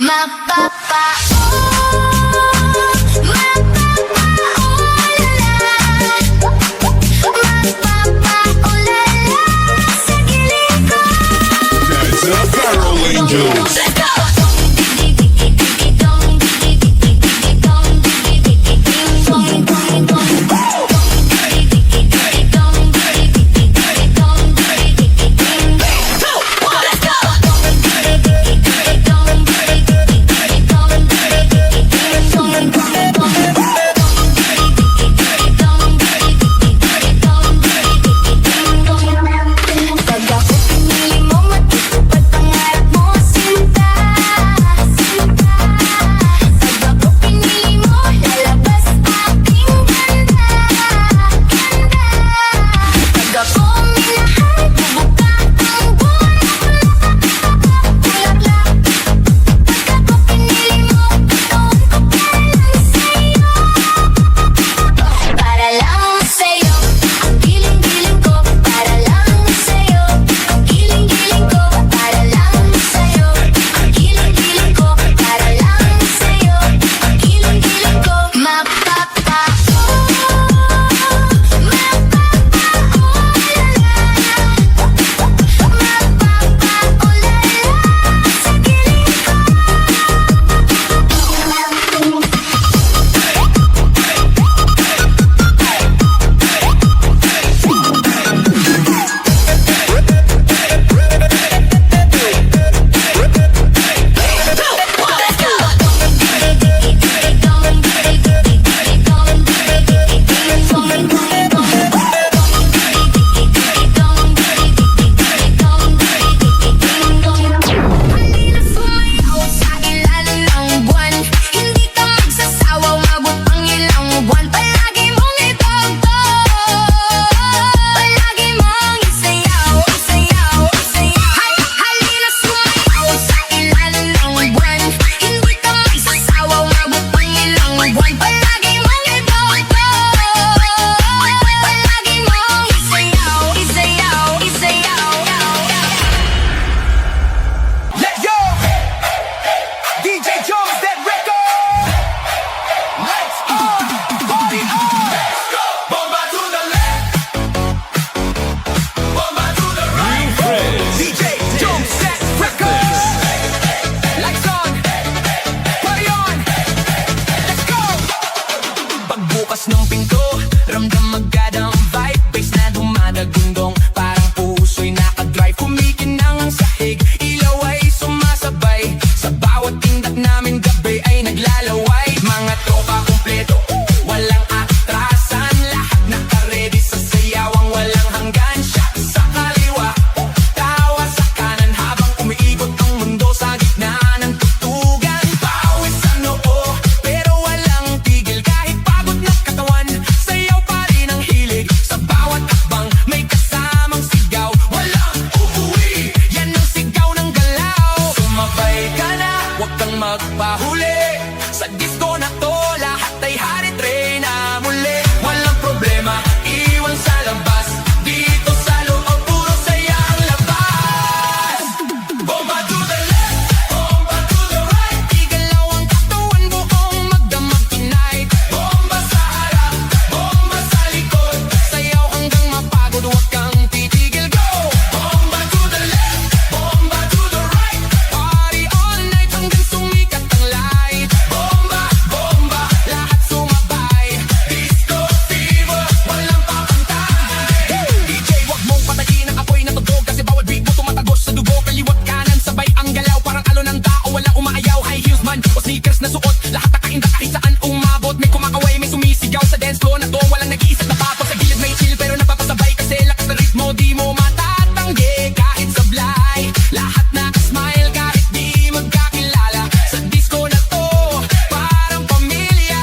Mapapa, oh, mapapa, oh la la. Mapapa, oh la la. Sa gilid ko. That's the Feral Angels. Let's go. Pagbukas ng pinto, ramdam agad ang vibe. Bass na dumadagundong, parang puso'y nakadrive. Kumikinang ang sahig, ilaw ay sumasabay. Sa bawat tindak namin gabi ay naglalaway. Mga tropa kumpleto, walang atrasan. Lahat nakaredy sa sayawang walang hanggan. Shot sa kaliwa, tawa sa kanan. Habang umiikot ang mundo sa gitna ng tutugan. Pawis sa noo, pero walang tigil. Kahit pagod na katawan, sayaw pa rin ang hilig. Sa bawat akbang may kasamang sigaw. Walang uuwi, yan ang sigaw ng galaw. Sumabay ka na, huwag kang magpahuli. Sa disco na to, lahat ay hari-train na muli. Walang problema, iwan sa labas. Dito sa loob, puro saya ang labas. Bomba to the left, bomba to the right. Igalaw ang katawan, buong magdamag tonight. Bomba sa harap, bomba sa likod. Sayaw hanggang mapagod, huwag kang titigil, go! Bomba to the left, bomba to the right. Party all night hanggang sumikat ang light. Bomba, bomba, lahat sumabay. Disco fever, walang papantay. DJ, wag mong patayin ang apoy na tugtog. Kasi bawat beat mo tumatagos sa dugo. Kaliwat kanan, sabay ang galaw. Parang alon ng tao, walang umaayaw. High heels man o sneakers na suot. Lahat nakainda kahit saan umabot. May kumakaway, may sumisigaw sa dance floor na to. Walang nag-iisip na papag sa gilid, may chill pero napapasabay. Kasi lakas na ritmo, di mo matatanggi. Kahit sablay, lahat nakasmile. Kahit di magkakilala, sa disco na to, parang pamilya.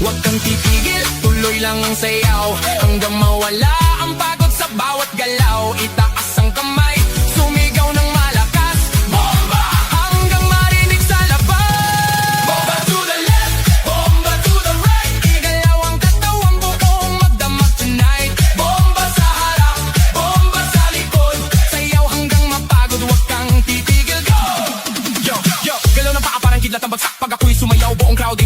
Huwag kang titigil, tuloy lang ang sayaw. Hanggang mawala ang pagod sa bawat galaw. Itaas ang kamay, sumigaw ng malakas. Bomba! Hanggang marinig sa labas. Bomba to the left, bomba to the right. Igalaw ang katawan, buong magdamag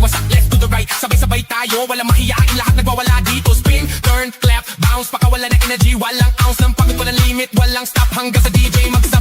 wasak, left to the right. Sabay-sabay tayo, walang mahiyain, lahat nagwawala dito. Spin, turn, clap, bounce, pakawala na energy. Walang ounce ng pagod, walang limit, walang stop hanggang sa DJ magsabay.